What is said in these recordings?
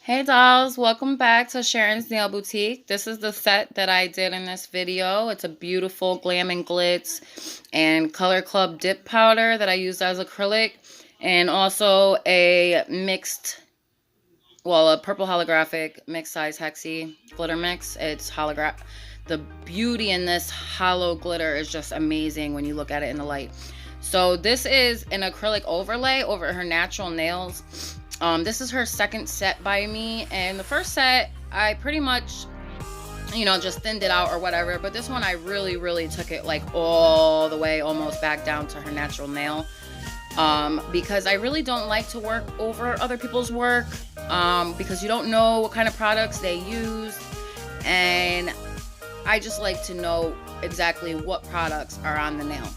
Hey dolls, welcome back to Sharon's Nail Boutique. This is the set that I did in this video. It's a beautiful Glam and Glitz and Color Club dip powder that I used as acrylic, and also a a purple holographic mixed size hexi glitter mix. It's holographic. The beauty in this hollow glitter is just amazing when you look at it in the light. So this is an acrylic overlay over her natural nails. This is her second set by me, and the first set I pretty much, just thinned it out or whatever, but this one I really took it like all the way almost back down to her natural nail, because I really don't like to work over other people's work, because you don't know what kind of products they use, and I just like to know exactly what products are on the nail.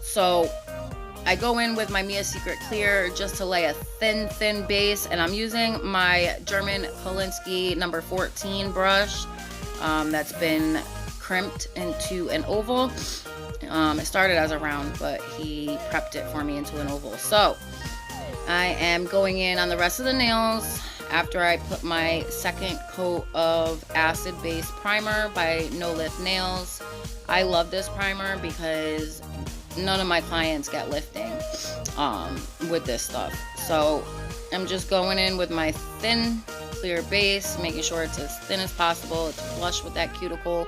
So I go in with my Mia Secret Clear just to lay a thin base, and I'm using my German Kolinsky number 14 brush that's been crimped into an oval. It started as a round, but he prepped it for me into an oval. So I am going in on the rest of the nails after I put my second coat of acid base primer by No Lift Nails. I love this primer because none of my clients get lifting with this stuff. So I'm just going in with my thin clear base, making sure it's as thin as possible. It's flush with that cuticle.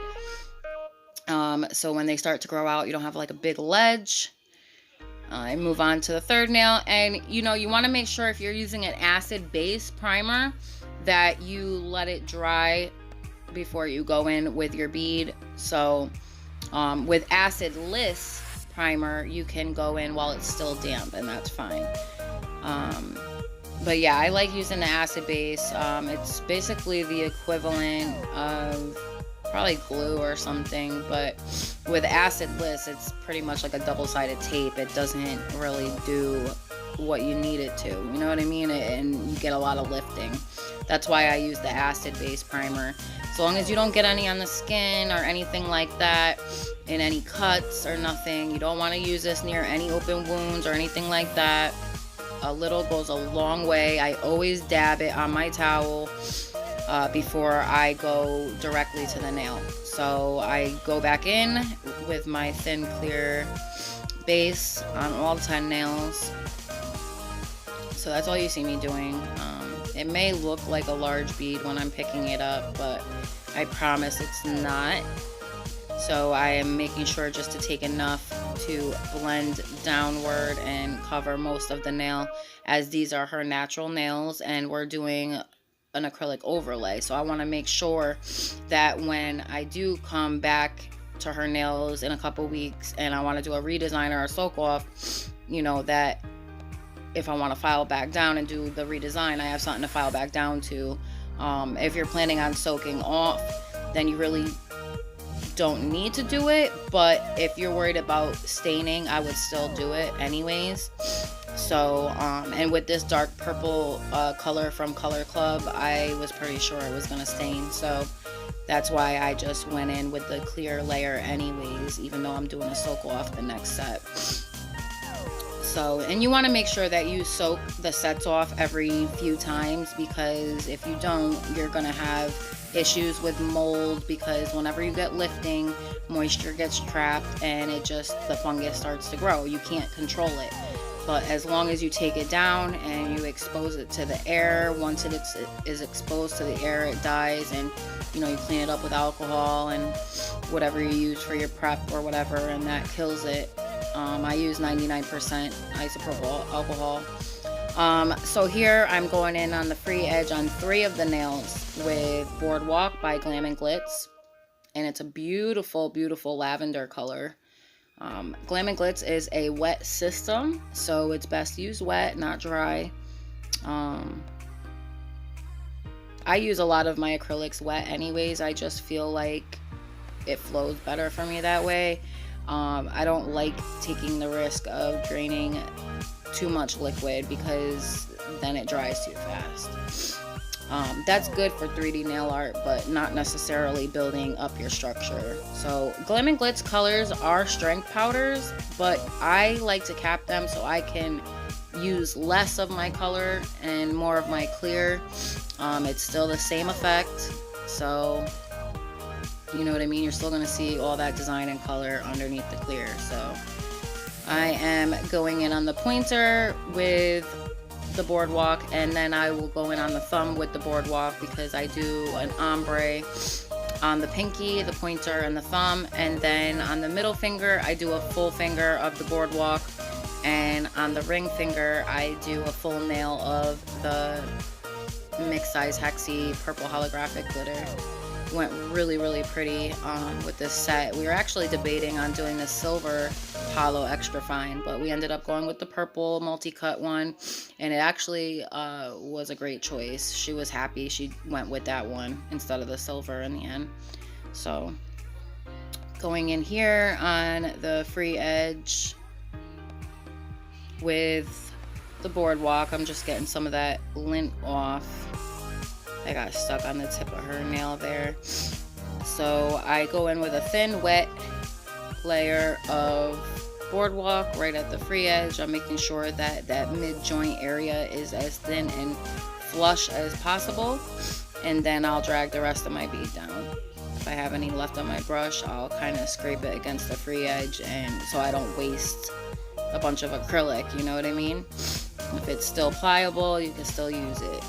So when they start to grow out, you don't have like a big ledge. I move on to the third nail, and you want to make sure if you're using an acid base primer that you let it dry before you go in with your bead. So with acid-less primer, you can go in while it's still damp, and that's fine. But yeah, I like using the acid base. It's basically the equivalent of probably glue or something, but with acid-less, it's pretty much like a double-sided tape. It doesn't really do what you need it to, you know what I mean? And you get a lot of lifting. That's why I use the acid base primer. As long as you don't get any on the skin or anything like that, in any cuts or nothing, you don't want to use this near any open wounds or anything like that. A little goes a long way. I always dab it on my towel before I go directly to the nail. So I go back in with my thin clear base on all 10 nails. So that's all you see me doing. It may look like a large bead when I'm picking it up, but I promise it's not. So I am making sure just to take enough to blend downward and cover most of the nail, as these are her natural nails and we're doing an acrylic overlay. So I want to make sure that when I do come back to her nails in a couple weeks and I want to do a redesign or a soak off, that if I want to file back down and do the redesign, I have something to file back down to. If you're planning on soaking off, then you really don't need to do it, but if you're worried about staining, I would still do it anyways. So and with this dark purple color from Color Club, I was pretty sure it was gonna stain, so that's why I just went in with the clear layer anyways, even though I'm doing a soak off the next set. So, and you want to make sure that you soak the sets off every few times, because if you don't, you're gonna have issues with mold, because whenever you get lifting, moisture gets trapped and the fungus starts to grow. You can't control it. But as long as you take it down and you expose it to the air, once it is exposed to the air, it dies, and you clean it up with alcohol and whatever you use for your prep or whatever, and that kills it. I use 99% isopropyl alcohol. So here I'm going in on the free edge on 3 of the nails with Boardwalk by Glam and Glitz, and it's a beautiful lavender color. Glam and Glitz is a wet system, so it's best used wet, not dry. I use a lot of my acrylics wet anyways. I just feel like it flows better for me that way. I don't like taking the risk of draining too much liquid, because then it dries too fast. That's good for 3D nail art, but not necessarily building up your structure. So Glam and Glitz colors are strength powders, but I like to cap them so I can use less of my color and more of my clear, it's still the same effect. So you know what I mean? You're still going to see all that design and color underneath the clear. So I am going in on the pointer with the boardwalk, and then I will go in on the thumb with the boardwalk, because I do an ombre on the pinky, the pointer, and the thumb. And then on the middle finger, I do a full finger of the boardwalk. And on the ring finger, I do a full nail of the mixed size Hexie purple holographic glitter. Went really, really pretty with this set. We were actually debating on doing the silver hollow extra fine, but we ended up going with the purple multi-cut one, and it actually was a great choice. She was happy she went with that one instead of the silver in the end. So going in here on the free edge with the boardwalk, I'm just getting some of that lint off. I got stuck on the tip of her nail there. So I go in with a thin, wet layer of boardwalk right at the free edge. I'm making sure that that mid-joint area is as thin and flush as possible. And then I'll drag the rest of my bead down. If I have any left on my brush, I'll kind of scrape it against the free edge, and so I don't waste a bunch of acrylic, you know what I mean? If it's still pliable, you can still use it.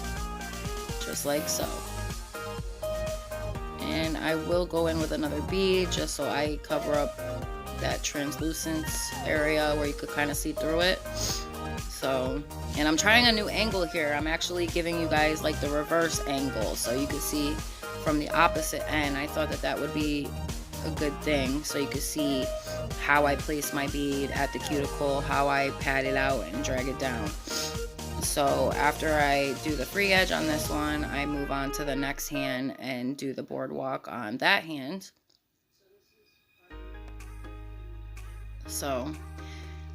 Just like so. And I will go in with another bead just so I cover up that translucence area where you could kind of see through it. So, and I'm trying a new angle here. I'm actually giving you guys like the reverse angle so you could see from the opposite end. I thought that that would be a good thing, so you could see how I place my bead at the cuticle, how I pat it out and drag it down. So after I do the free edge on this one, I move on to the next hand and do the boardwalk on that hand. So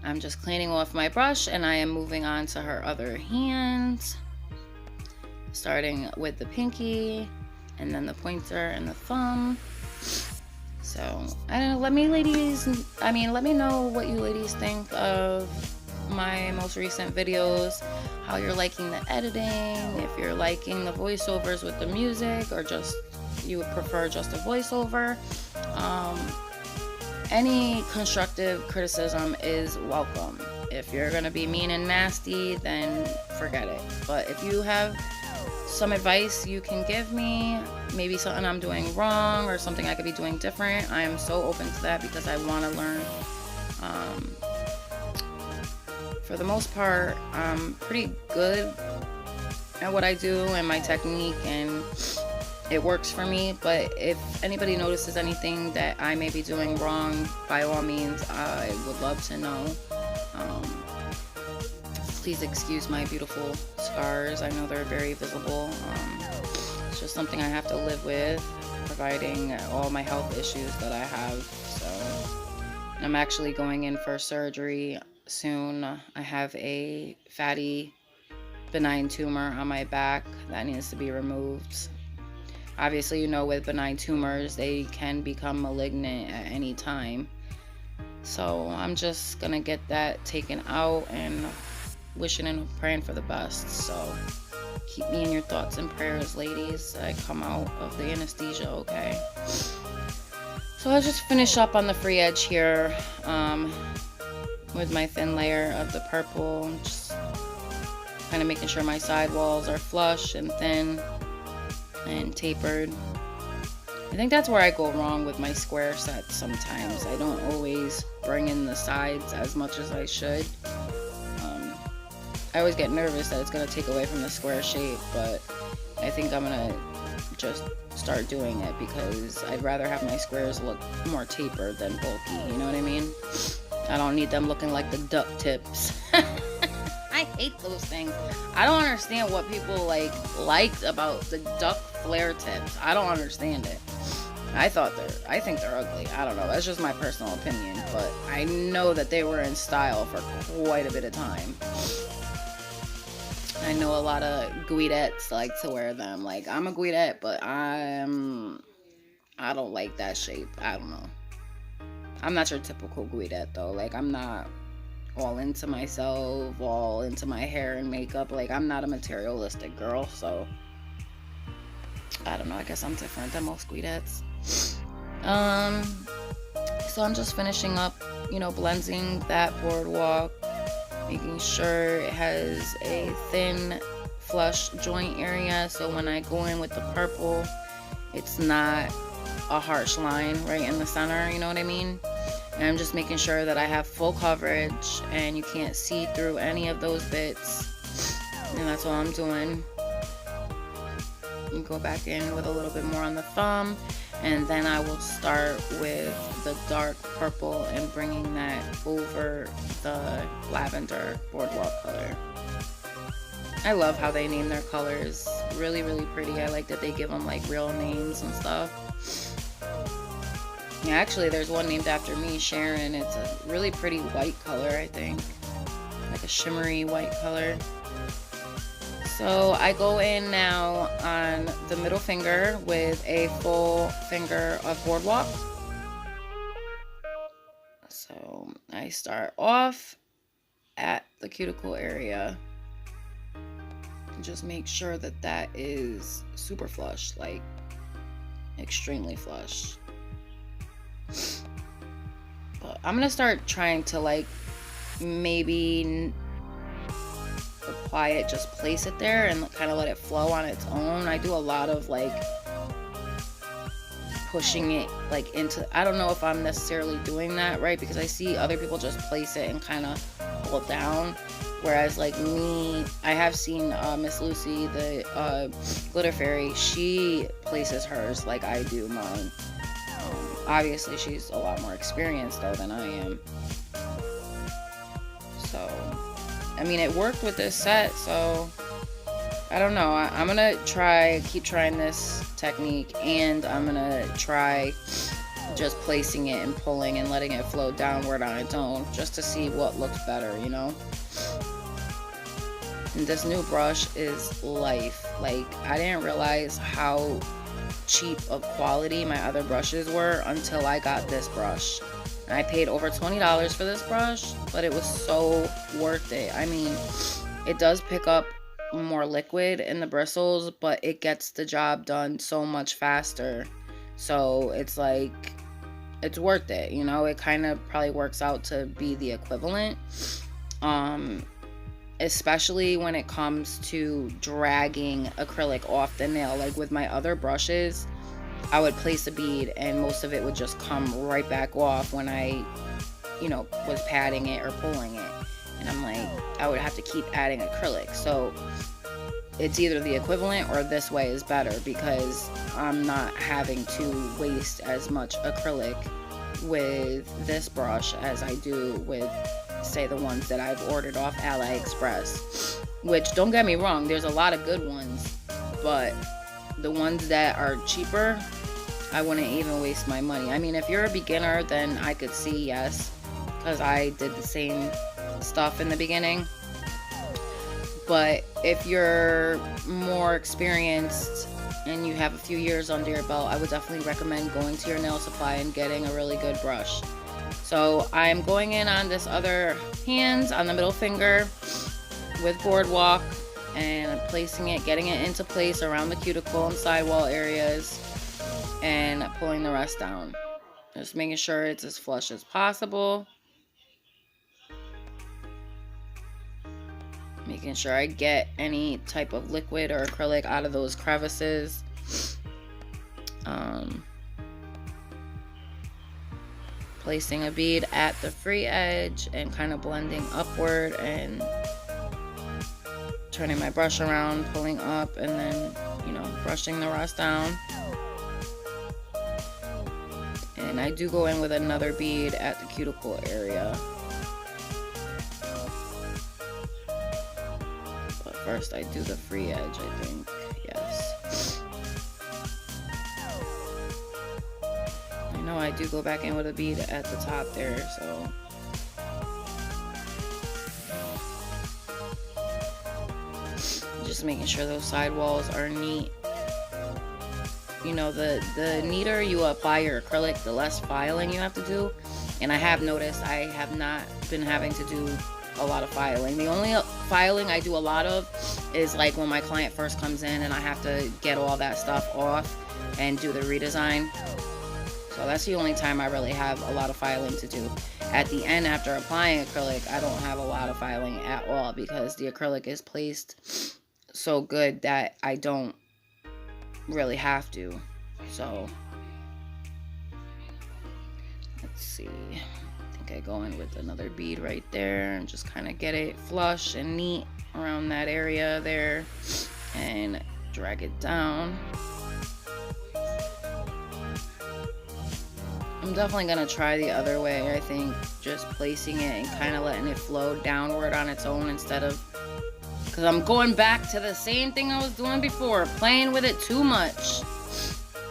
I'm just cleaning off my brush, and I am moving on to her other hand, starting with the pinky and then the pointer and the thumb. So I don't know, let me know what you ladies think of my most recent videos, how you're liking the editing, if you're liking the voiceovers with the music, or just you would prefer just a voiceover. Any constructive criticism is welcome. If you're gonna be mean and nasty, then forget it. But if you have some advice you can give me, maybe something I'm doing wrong or something I could be doing different, I am so open to that, because I want to learn. For the most part, I'm pretty good at what I do and my technique, and it works for me. But if anybody notices anything that I may be doing wrong, by all means, I would love to know. Please excuse my beautiful scars. I know they're very visible. It's just something I have to live with, providing all my health issues that I have. So I'm actually going in for surgery soon. I have a fatty benign tumor on my back that needs to be removed. Obviously, you know, with benign tumors, they can become malignant at any time. So I'm just gonna get that taken out, and wishing and praying for the best. So keep me in your thoughts and prayers, ladies. I come out of the anesthesia okay. So I'll just finish up on the free edge here with my thin layer of the purple, just kind of making sure my side walls are flush and thin and tapered. I think that's where I go wrong with my square sets sometimes. I don't always bring in the sides as much as I should. I always get nervous that it's going to take away from the square shape, but I think I'm going to just start doing it, because I'd rather have my squares look more tapered than bulky, you know what I mean? I don't need them looking like the duck tips. I hate those things. I don't understand what people liked about the duck flare tips. I don't understand it. I think they're ugly. I don't know. That's just my personal opinion, but I know that they were in style for quite a bit of time. I know a lot of Guidettes like to wear them. Like, I'm a Guidette, but I don't like that shape. I don't know. I'm not your typical Guidette though. Like, I'm not all into myself, all into my hair and makeup. Like, I'm not a materialistic girl, so I don't know, I guess I'm different than most squeedettes. So I'm just finishing up, blending that boardwalk, making sure it has a thin flush joint area, so when I go in with the purple, it's not a harsh line right in the center, you know what I mean? And I'm just making sure that I have full coverage and you can't see through any of those bits, and that's all I'm doing. And go back in with a little bit more on the thumb, and then I will start with the dark purple and bringing that over the lavender boardwalk color. I love how they name their colors. Really, really pretty. I like that they give them like real names and stuff. Yeah, actually there's one named after me, Sharon. It's a really pretty white color, I think. Like a shimmery white color. So I go in now on the middle finger with a full finger of boardwalk. So I start off at the cuticle area. Just make sure that that is super flush, like extremely flush. But I'm gonna start trying to like maybe apply it, just place it there and kind of let it flow on its own. I do a lot of like pushing it like into, I don't know if I'm necessarily doing that right, because I see other people just place it and kind of pull it down, whereas like me, I have seen Miss Lucy, the glitter fairy, she places hers like I do mine. Obviously she's a lot more experienced though than I am, so I mean, it worked with this set, so I don't know. I'm gonna keep trying this technique, and I'm gonna try just placing it and pulling and letting it flow downward on its own, just to see what looks better, And this new brush is life. Like, I didn't realize how cheap of quality my other brushes were until I got this brush. I paid over $20 for this brush, but it was so worth it. I mean, it does pick up more liquid in the bristles, but it gets the job done so much faster. So it's like, it's worth it, It kind of probably works out to be the equivalent. Especially when it comes to dragging acrylic off the nail. Like with my other brushes, I would place a bead and most of it would just come right back off when I, was patting it or pulling it. And I'm like, I would have to keep adding acrylic. So it's either the equivalent or this way is better, because I'm not having to waste as much acrylic with this brush as I do with, say, the ones that I've ordered off AliExpress. Which, don't get me wrong, there's a lot of good ones, but the ones that are cheaper, I wouldn't even waste my money. I mean, if you're a beginner, then I could see yes, because I did the same stuff in the beginning. But if you're more experienced and you have a few years under your belt, I would definitely recommend going to your nail supply and getting a really good brush. So I'm going in on this other hand, on the middle finger with boardwalk, and placing it, getting it into place around the cuticle and sidewall areas, and pulling the rest down. Just making sure it's as flush as possible. Making sure I get any type of liquid or acrylic out of those crevices. Placing a bead at the free edge and kind of blending upward and turning my brush around, pulling up, and then, brushing the rest down. And I do go in with another bead at the cuticle area. But first I do the free edge, I think. Yes. I know I do go back in with a bead at the top there, so. Just making sure those sidewalls are neat. The neater you apply your acrylic, the less filing you have to do. And I have noticed I have not been having to do a lot of filing. The only filing I do a lot of is like when my client first comes in and I have to get all that stuff off and do the redesign. So that's the only time I really have a lot of filing to do. At the end, after applying acrylic, I don't have a lot of filing at all because the acrylic is placed so good that I don't really have to. So let's see. I think I go in with another bead right there and just kind of get it flush and neat around that area there and drag it down. I'm definitely going to try the other way. I think just placing it and kind of letting it flow downward on its own instead of, because I'm going back to the same thing I was doing before, playing with it too much.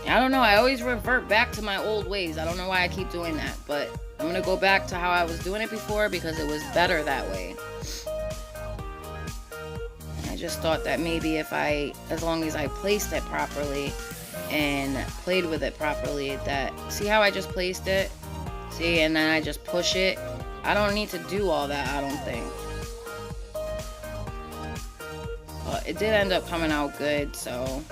I don't know, I always revert back to my old ways. I don't know why I keep doing that, but I'm going to go back to how I was doing it before because it was better that way. And I just thought that maybe if as long as I placed it properly and played with it properly, that, see how I just placed it? See, and then I just push it. I don't need to do all that, I don't think. But it did end up coming out good, so.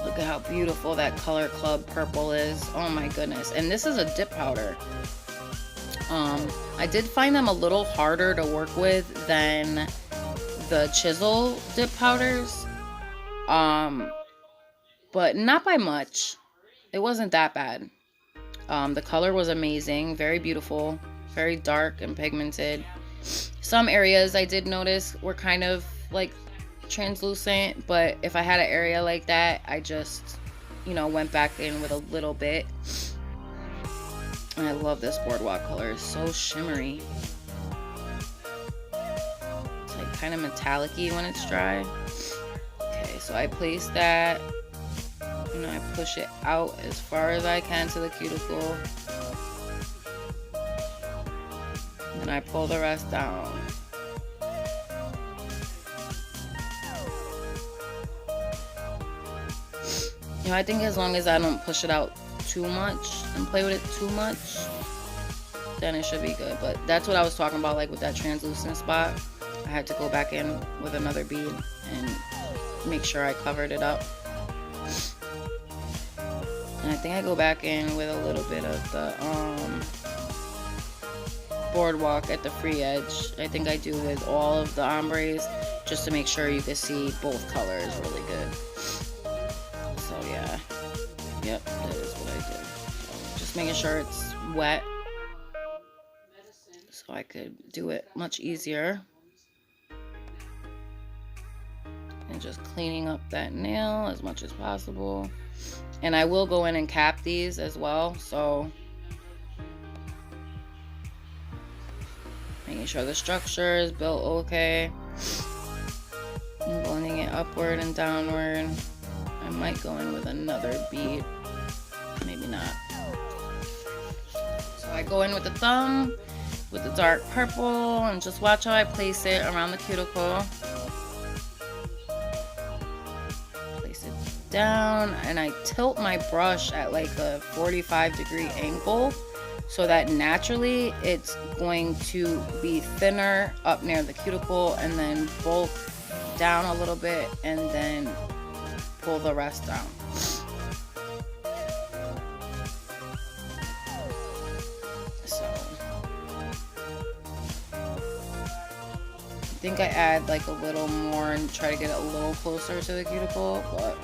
Look at how beautiful that Color Club purple is. Oh my goodness. And this is a dip powder. I did find them a little harder to work with than the chisel dip powders. But not by much. It wasn't that bad. The color was amazing, very beautiful, very dark and pigmented. Some areas I did notice were kind of like translucent, but if I had an area like that, I just, you know, went back in with a little bit. And I love this boardwalk color. It's so shimmery. It's like kind of metallic-y when it's dry. Okay, so I place that. You know, I push it out as far as I can to the cuticle. And then I pull the rest down. You know, I think as long as I don't push it out too much and play with it too much, then it should be good. But that's what I was talking about, like with that translucent spot. I had to go back in with another bead and make sure I covered it up. And I think I go back in with a little bit of the boardwalk at the free edge. I think I do with all of the ombres just to make sure you can see both colors really good. So yeah, yep, that is what I did. So just making sure it's wet so I could do it much easier. And just cleaning up that nail as much as possible. And I will go in and cap these as well, so making sure the structure is built okay. And blending it upward and downward. I might go in with another bead, maybe not. So I go in with the thumb, with the dark purple, and just watch how I place it around the cuticle. Place it down, and I tilt my brush at like a 45-degree angle so that naturally it's going to be thinner up near the cuticle and then bulk down a little bit and then pull the rest down. So I think I add like a little more and try to get it a little closer to the cuticle, but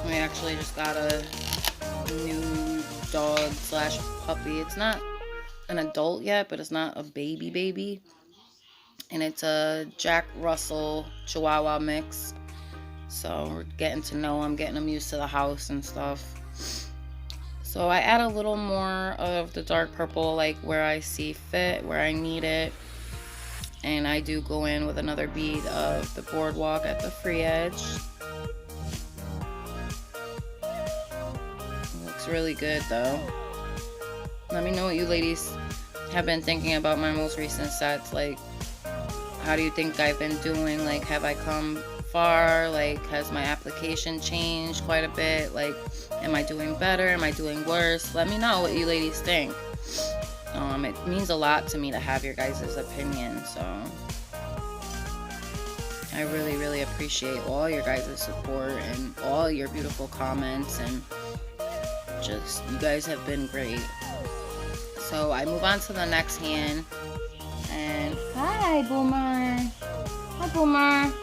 I actually just got a new dog slash puppy. It's not an adult yet, but it's not a baby, and it's a Jack Russell Chihuahua mix. So we're getting to know him, getting him used to the house and stuff. So I add a little more of the dark purple, like where I see fit, where I need it, and I do go in with another bead of the boardwalk at the free edge. It looks really good though. Let me know what you ladies have been thinking about my most recent sets. Like, how do you think I've been doing? Like, have I come far? Like, has my application changed quite a bit? Like, am I doing better? Am I doing worse? Let me know what you ladies think. It means a lot to me to have your guys' opinion, so I really, really appreciate all your guys' support and all your beautiful comments, and just, you guys have been great. So I move on to the next hand, and hi, Boomer. Hi, Boomer.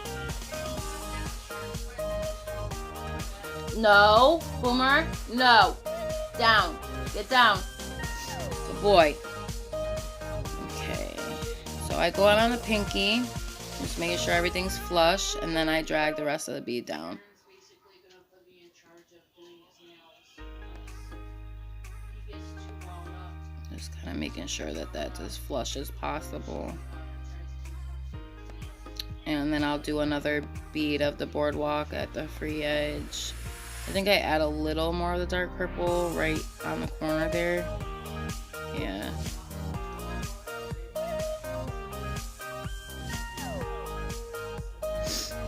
No, Boomer, no. Down. Get down. Good boy. Okay. So I go out on the pinky, just making sure everything's flush, and then I drag the rest of the bead down. Just kind of making sure that that's as flush as possible. And then I'll do another bead of the boardwalk at the free edge. I think I add a little more of the dark purple right on the corner there. Yeah.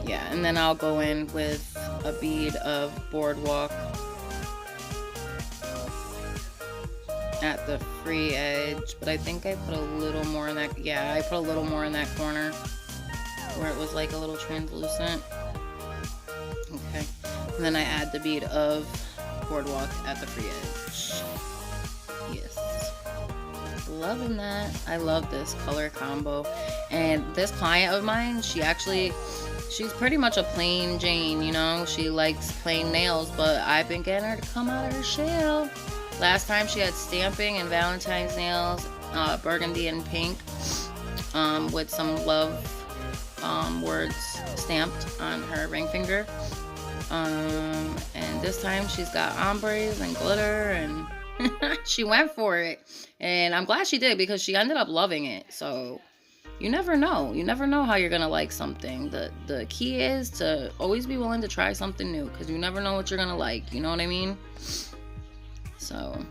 Yeah, and then I'll go in with a bead of boardwalk at the free edge, but I think I put a little more in that. Yeah, I put a little more in that corner where it was like a little translucent. Okay, and then I add the bead of boardwalk at the free edge. Yes, loving that. I love this color combo. And this client of mine, she's pretty much a plain Jane, you know. She likes plain nails, but I've been getting her to come out of her shell. Last time she had stamping and Valentine's nails, burgundy and pink, with some love words stamped on her ring finger. And this time she's got ombres and glitter, and she went for it. And I'm glad she did, because she ended up loving it. So you never know. You never know how you're gonna like something. The key is to always be willing to try something new, because you never know what you're gonna like. You know what I mean? So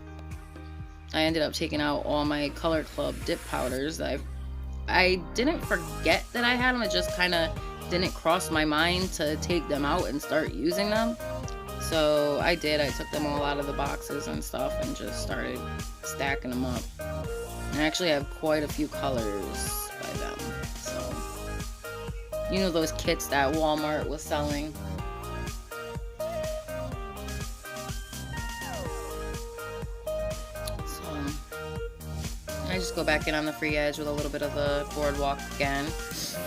I ended up taking out all my Color Club dip powders. I didn't forget that I had them. It just kind of didn't cross my mind to take them out and start using them. So I did. I took them all out of the boxes and stuff and just started stacking them up. I actually have quite a few colors by them. So, you know, those kits that Walmart was selling. I just go back in on the free edge with a little bit of the boardwalk again,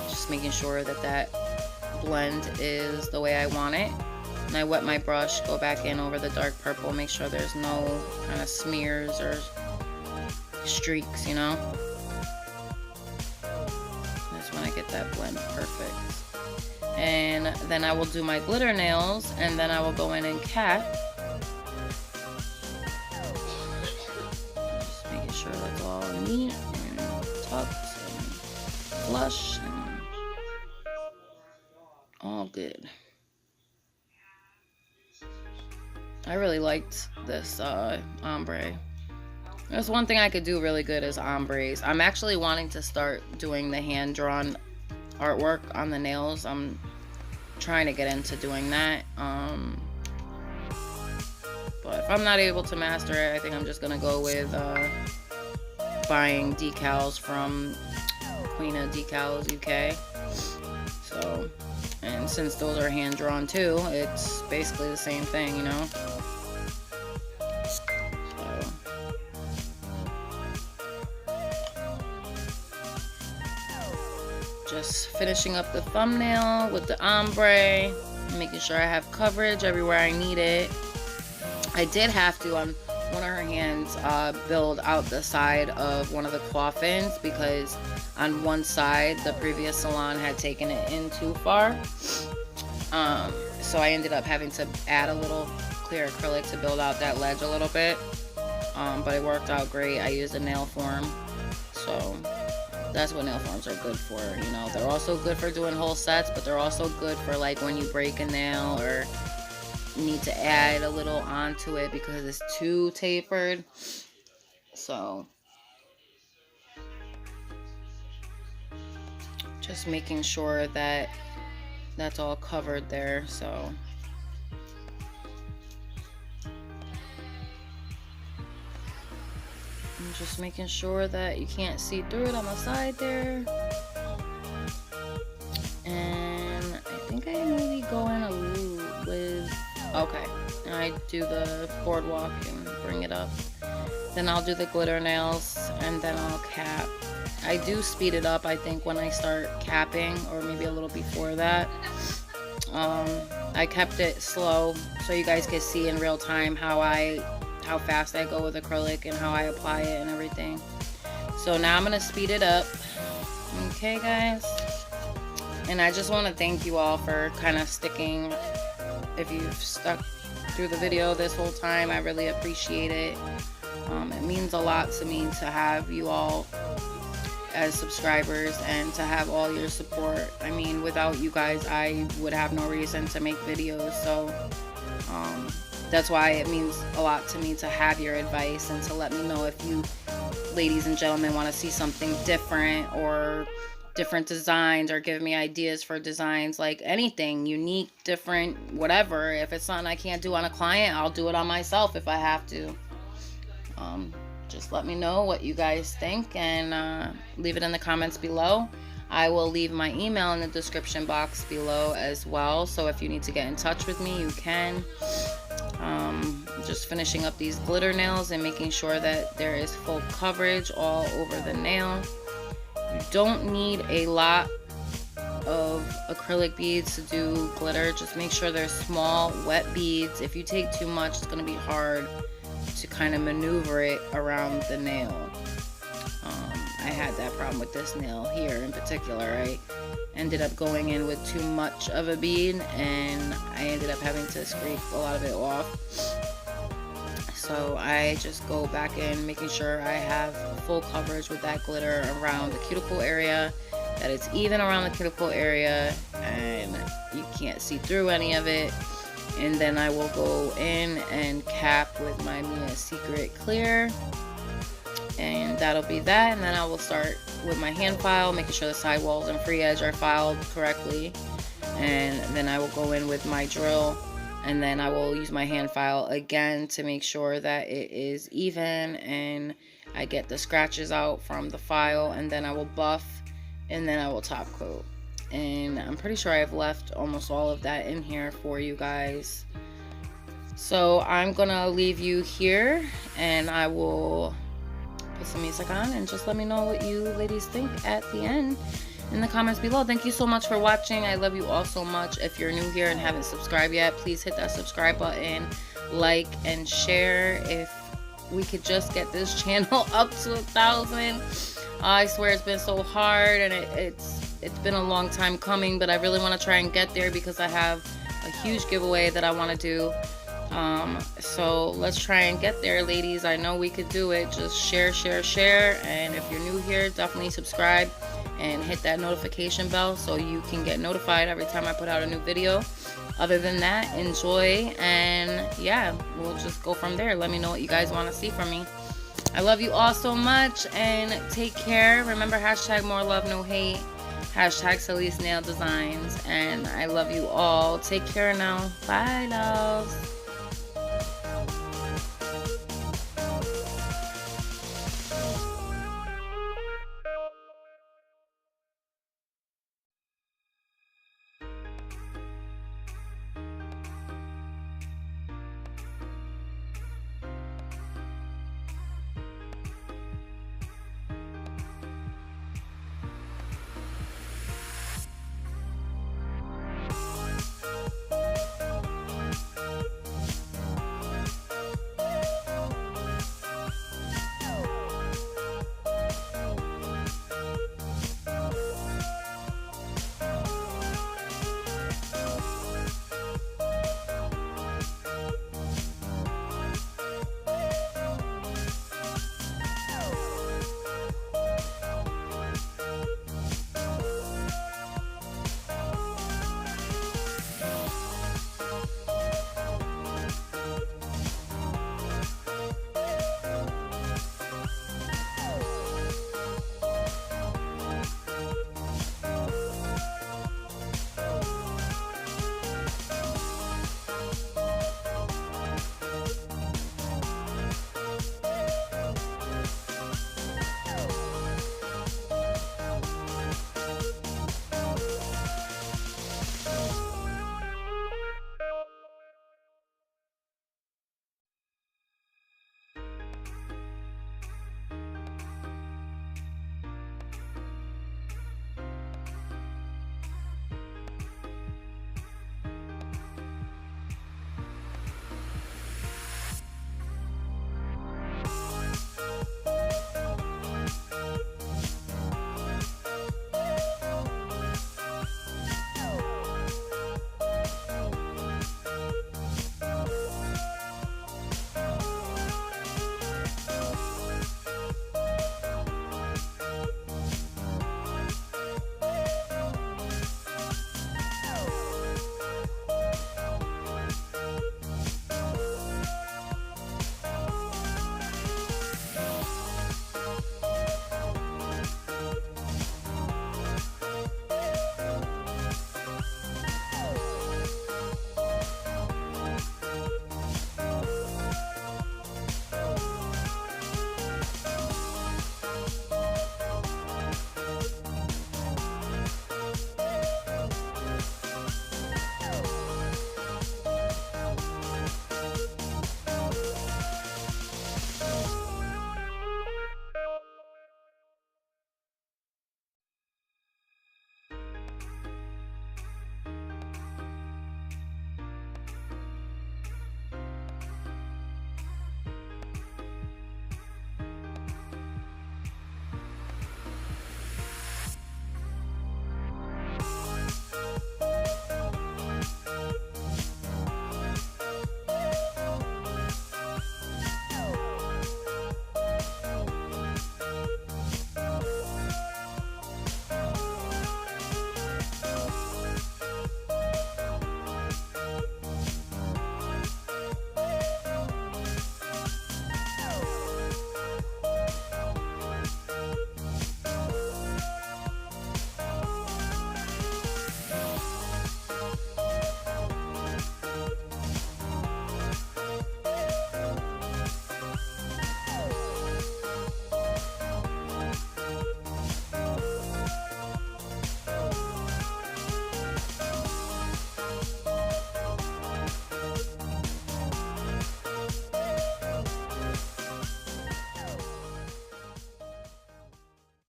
just making sure that that blend is the way I want it. And I wet my brush, go back in over the dark purple, make sure there's no kind of smears or streaks, you know. I just want to get that blend perfect. And then I will do my glitter nails, and then I will go in and cat. Making sure that's all neat and tucked and flush and all good. I really liked this ombre. There's one thing I could do really good is ombres. I'm actually wanting to start doing the hand-drawn artwork on the nails. I'm trying to get into doing that. But if I'm not able to master it, I think I'm just gonna go with buying decals from Queen of Decals UK. So, and since those are hand drawn too, it's basically the same thing, you know. So, just finishing up the thumbnail with the ombre, making sure I have coverage everywhere I need it. I did have to, on one of her hands, build out the side of one of the coffins, because on one side the previous salon had taken it in too far. So I ended up having to add a little clear acrylic to build out that ledge a little bit. But it worked out great. I used a nail form. So that's what nail forms are good for, you know. They're also good for doing whole sets, but they're also good for like when you break a nail or need to add a little onto it because it's too tapered. So Just making sure that that's all covered there. So I'm just making sure that you can't see through it on the side there. And I think I maybe go in a little with, okay, I do the boardwalk and bring it up. Then I'll do the glitter nails, and then I'll cap. I do speed it up, I think, when I start capping, or maybe a little before that. I kept it slow so you guys can see in real time how fast I go with acrylic and how I apply it and everything. So now I'm gonna speed it up. Okay, guys. And I just want to thank you all for kind of sticking. If you've stuck through the video this whole time, I really appreciate it. It means a lot to me to have you all as subscribers and to have all your support. I mean, without you guys, I would have no reason to make videos. So that's why it means a lot to me to have your advice and to let me know if you ladies and gentlemen want to see something different or different designs, or give me ideas for designs, like anything unique, different, whatever. If it's something I can't do on a client, I'll do it on myself if I have to. Just let me know what you guys think, and leave it in the comments below. I will leave my email in the description box below as well, so if you need to get in touch with me, you can. Just finishing up these glitter nails and making sure that there is full coverage all over the nail. You don't need a lot of acrylic beads to do glitter. Just make sure they're small, wet beads. If you take too much, it's going to be hard to kind of maneuver it around the nail. I had that problem with this nail here in particular. I ended up going in with too much of a bead, and I ended up having to scrape a lot of it off. So I just go back in, making sure I have full coverage with that glitter around the cuticle area, that it's even around the cuticle area and you can't see through any of it. And then I will go in and cap with my Mia Secret Clear, and that'll be that. And then I will start with my hand file, making sure the sidewalls and free edge are filed correctly. And then I will go in with my drill, and then I will use my hand file again to make sure that it is even and I get the scratches out from the file. And then I will buff, and then I will top coat. And I'm pretty sure I've left almost all of that in here for you guys. So I'm gonna leave you here, and I will put some music on, and just let me know what you ladies think at the end in the comments below. Thank you so much for watching. I love you all so much. If you're new here and haven't subscribed yet, please hit that subscribe button, like and share. If we could just get this channel up to 1,000. I swear it's been so hard, and it's been a long time coming, but I really want to try and get there because I have a huge giveaway that I want to do. So let's try and get there, ladies. I know we could do it. Just share, and if you're new here, definitely subscribe and hit that notification bell so you can get notified every time I put out a new video. Other than that, enjoy, and yeah, we'll just go from there. Let me know what you guys want to see from me. I love you all so much, and take care. Remember, hashtag more love, no hate. Hashtag Celeste Nail Designs. And I love you all. Take care now. Bye, loves.